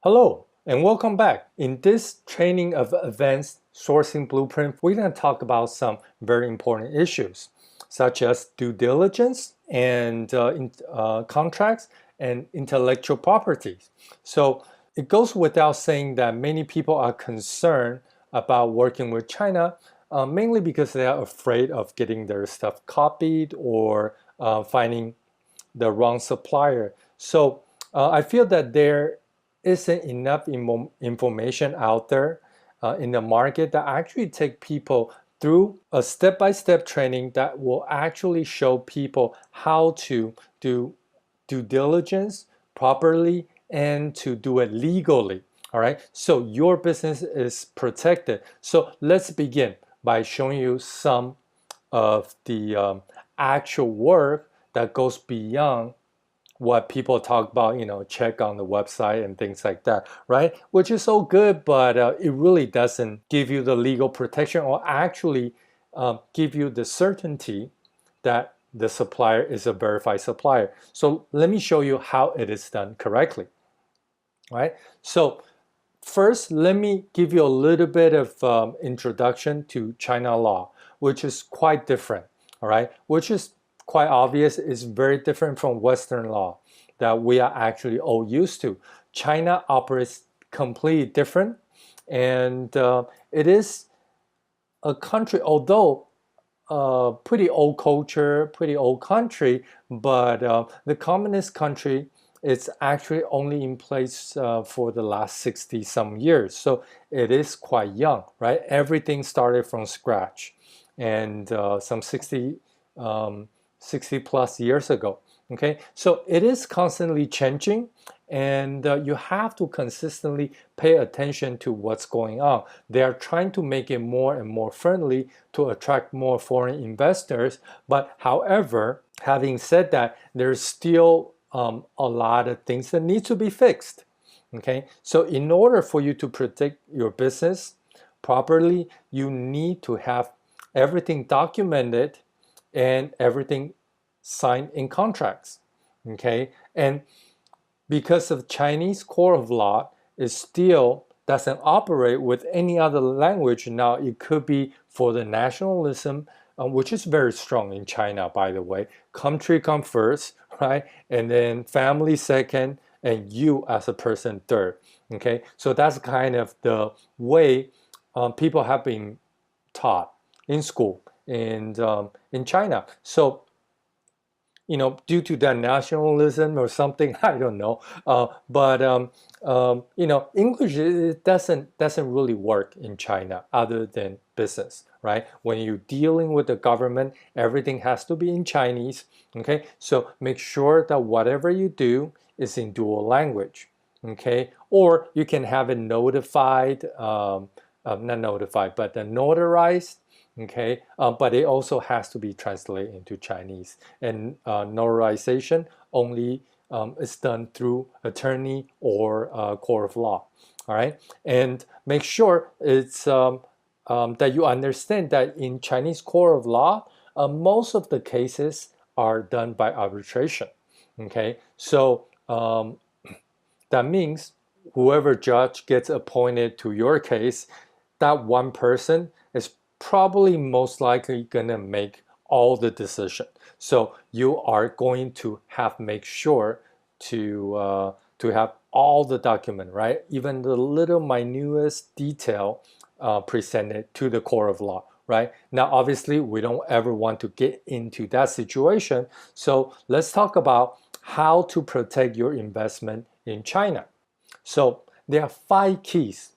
Hello and welcome back. In this training of advanced sourcing blueprint, we're going to talk about some very important issues such as due diligence and contracts and intellectual properties. So it goes without saying that many people are concerned about working with China, mainly because they are afraid of getting their stuff copied or finding the wrong supplier. So I feel that there isn't enough information out there in the market that actually take people through a step-by-step training that will actually show people how to do due diligence properly and to do it legally. All right, so your business is protected. So let's begin by showing you some of the actual work that goes beyond what people talk about, check on the website and things like that, right? Which is so good, but it really doesn't give you the legal protection or actually give you the certainty that the supplier is a verified supplier. So let me show you how it is done correctly, right? So first, let me give you a little bit of introduction to China law, which is quite different, all right? Which is quite obvious, is very different from Western law that we are actually all used to. China operates completely different, and it is a country, although pretty old culture, pretty old country, but the communist country is actually only in place for the last 60 some years. So it is quite young, right? Everything started from scratch and some 60 plus years ago. Okay, so it is constantly changing, and you have to consistently pay attention to what's going on. They are trying to make it more and more friendly to attract more foreign investors. But however, having said that, there's still a lot of things that need to be fixed. Okay, so in order for you to protect your business properly, you need to have everything documented and everything signed in contracts. Okay, and because of Chinese core of law, it still doesn't operate with any other language. Now, it could be for the nationalism, which is very strong in China, by the way. Country come first, right? And then family second, and you as a person third. Okay, so that's kind of the way people have been taught in school and in China. So due to that nationalism or something, I don't know. But English it doesn't really work in China other than business, right? When you're dealing with the government, everything has to be in Chinese. Okay, so make sure that whatever you do is in dual language. Okay, or you can have it notified, not notified, but notarized. Okay, but it also has to be translated into Chinese, and notarization only is done through attorney or court of law. All right, and make sure it's that you understand that in Chinese court of law, most of the cases are done by arbitration. Okay, so that means whoever judge gets appointed to your case, that one person is probably most likely gonna make all the decision. So you are going to have make sure to have all the document, right? Even the little minutest detail presented to the court of law, right? Now, obviously, we don't ever want to get into that situation. So let's talk about how to protect your investment in China. So there are 5 keys,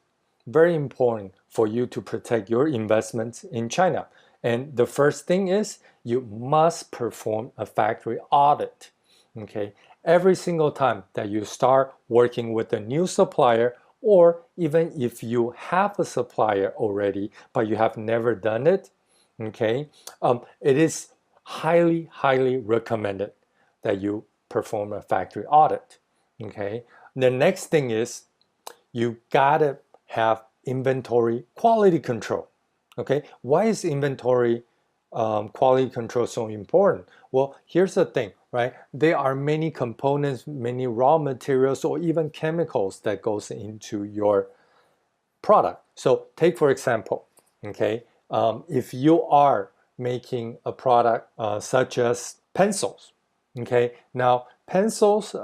very important for you to protect your investments in China. And the first thing is you must perform a factory audit. Okay, every single time that you start working with a new supplier, or even if you have a supplier already but you have never done it, okay, it is highly recommended that you perform a factory audit. Okay, the next thing is you gotta have inventory quality control. Okay, why is inventory quality control so important? Well, here's the thing. right? There are many components, many raw materials, or even chemicals that goes into your product. So take for example, okay, if you are making a product such as pencils, okay, now pencils,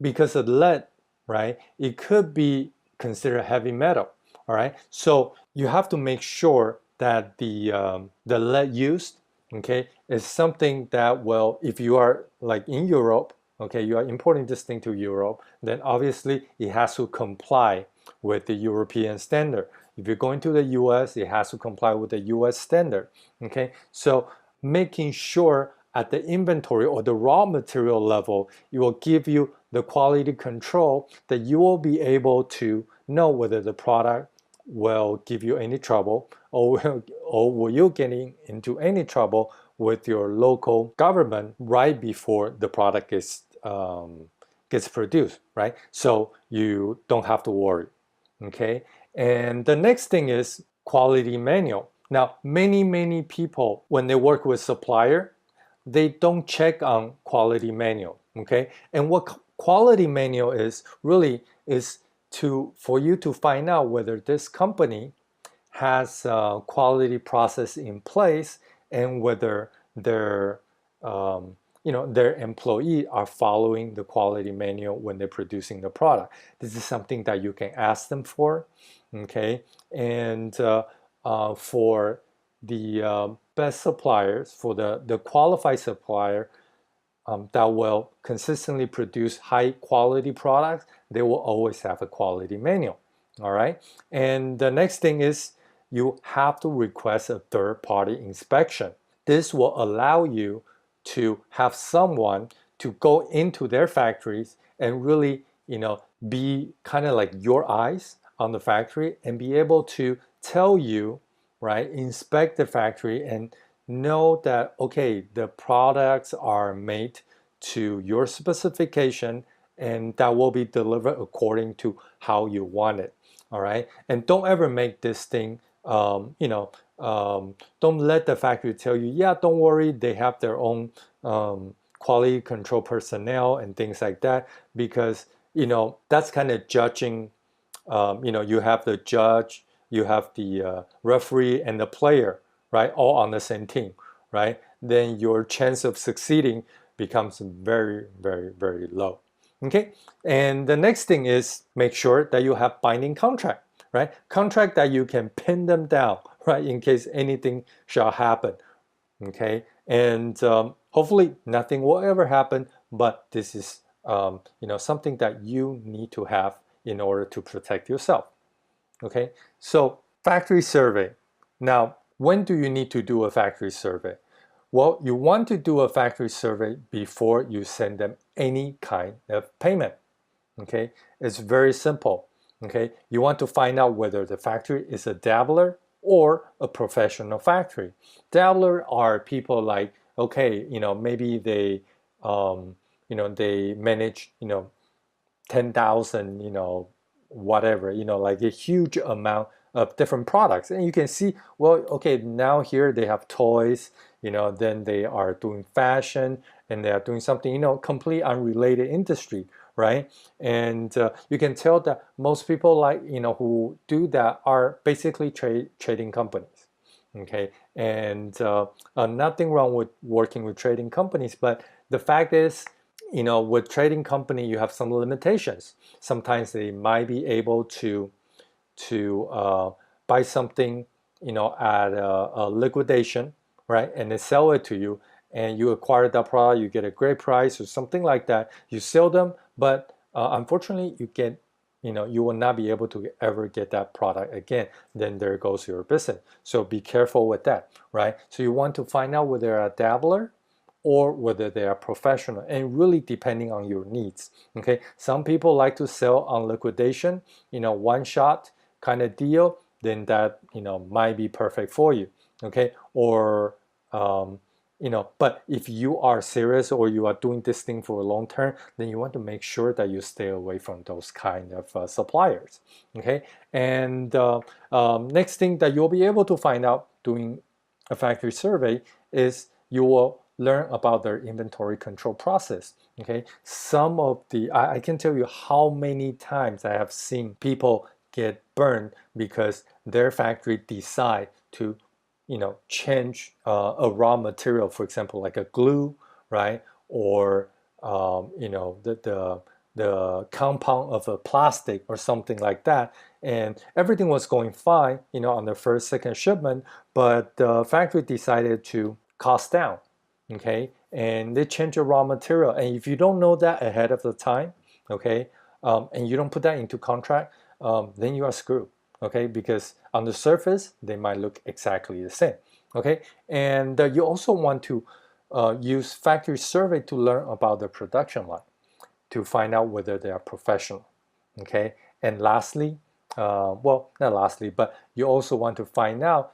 because of lead, right, it could be considered heavy metal, all right? So you have to make sure that the lead used, okay, is something that will, if you are like in Europe, okay, you are importing this thing to Europe, then obviously it has to comply with the European standard. If you're going to the US, it has to comply with the US standard, okay? So making sure at the inventory or the raw material level, it will give you the quality control that you will be able to know whether the product will give you any trouble, or will you getting into any trouble with your local government right before the product gets produced, right? So you don't have to worry, okay? And the next thing is quality manual. Now, many people, when they work with supplier, they don't check on quality manual, okay? And what quality manual is really is for you to find out whether this company has a quality process in place and whether their their employee are following the quality manual when they're producing the product. This is something that you can ask them for, okay? And for the best suppliers, for the qualified supplier that will consistently produce high quality products, they will always have a quality manual, all right? And the next thing is you have to request a third-party inspection. This will allow you to have someone to go into their factories and really, be kind of like your eyes on the factory and be able to tell you, right, inspect the factory and know that, okay, the products are made to your specification and that will be delivered according to how you want it, all right? And don't ever make this thing, don't let the factory tell you, yeah, don't worry, they have their own quality control personnel and things like that, because, that's kind of judging. You have the judge, you have the referee and the player, right, all on the same team, right? Then your chance of succeeding becomes very low. Okay, and the next thing is make sure that you have binding contract, right? Contract that you can pin them down, right, in case anything shall happen. Okay, and hopefully nothing will ever happen, but this is something that you need to have in order to protect yourself. Okay, so factory survey. Now, when do you need to do a factory survey? Well, you want to do a factory survey before you send them any kind of payment. Okay, it's very simple. Okay, you want to find out whether the factory is a dabbler or a professional factory. Dabbler are people like, okay, maybe they they manage 10,000 whatever, like a huge amount of different products, and you can see, well, okay, now here they have toys, then they are doing fashion, and they are doing something, complete unrelated industry, right? And you can tell that most people, like, who do that are basically trading companies. Okay, and nothing wrong with working with trading companies, but the fact is, with trading company, you have some limitations. Sometimes they might be able to buy something, at a liquidation, right, and they sell it to you, and you acquire that product, you get a great price or something like that. You sell them, but unfortunately, you will not be able to ever get that product again. Then there goes your business. So be careful with that, right? So you want to find out whether they're a dabbler or whether they are professional, and really depending on your needs. Okay, some people like to sell on liquidation, one shot kind of deal, then that might be perfect for you. Okay, or but if you are serious or you are doing this thing for a long term, then you want to make sure that you stay away from those kind of suppliers. Okay, and next thing that you'll be able to find out doing a factory survey is you will learn about their inventory control process. Okay, some of the I can tell you how many times I have seen people get burned because their factory decide to, change a raw material, for example, like a glue, right, or the compound of a plastic or something like that, and everything was going fine, on the first, second shipment, but the factory decided to cost down, okay, and they change the raw material, and if you don't know that ahead of the time, okay, and you don't put that into contract, then you are screwed, okay, because on the surface they might look exactly the same, okay, and you also want to use factory survey to learn about the production line, to find out whether they are professional, okay, and lastly, well, not lastly, but you also want to find out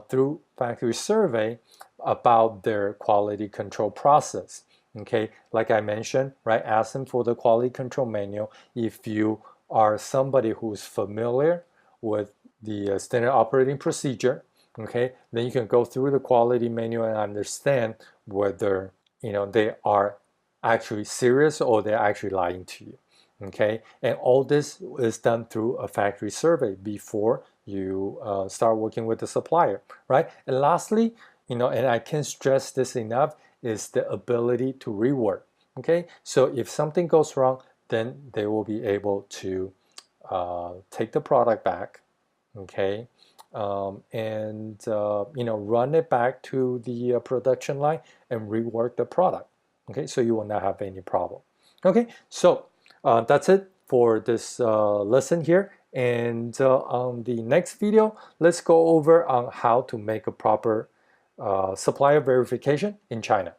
through factory survey about their quality control process, okay, like I mentioned, right, ask them for the quality control manual. If you are somebody who's familiar with the standard operating procedure, okay, then you can go through the quality manual and understand whether they are actually serious or they're actually lying to you, okay, and all this is done through a factory survey before you start working with the supplier, right? And lastly, and I can't stress this enough, is the ability to rework, okay, so if something goes wrong, then they will be able to take the product back, okay, and run it back to the production line and rework the product, okay, so you will not have any problem. Okay, so that's it for this lesson here, and on the next video, let's go over on how to make a proper supplier verification in China.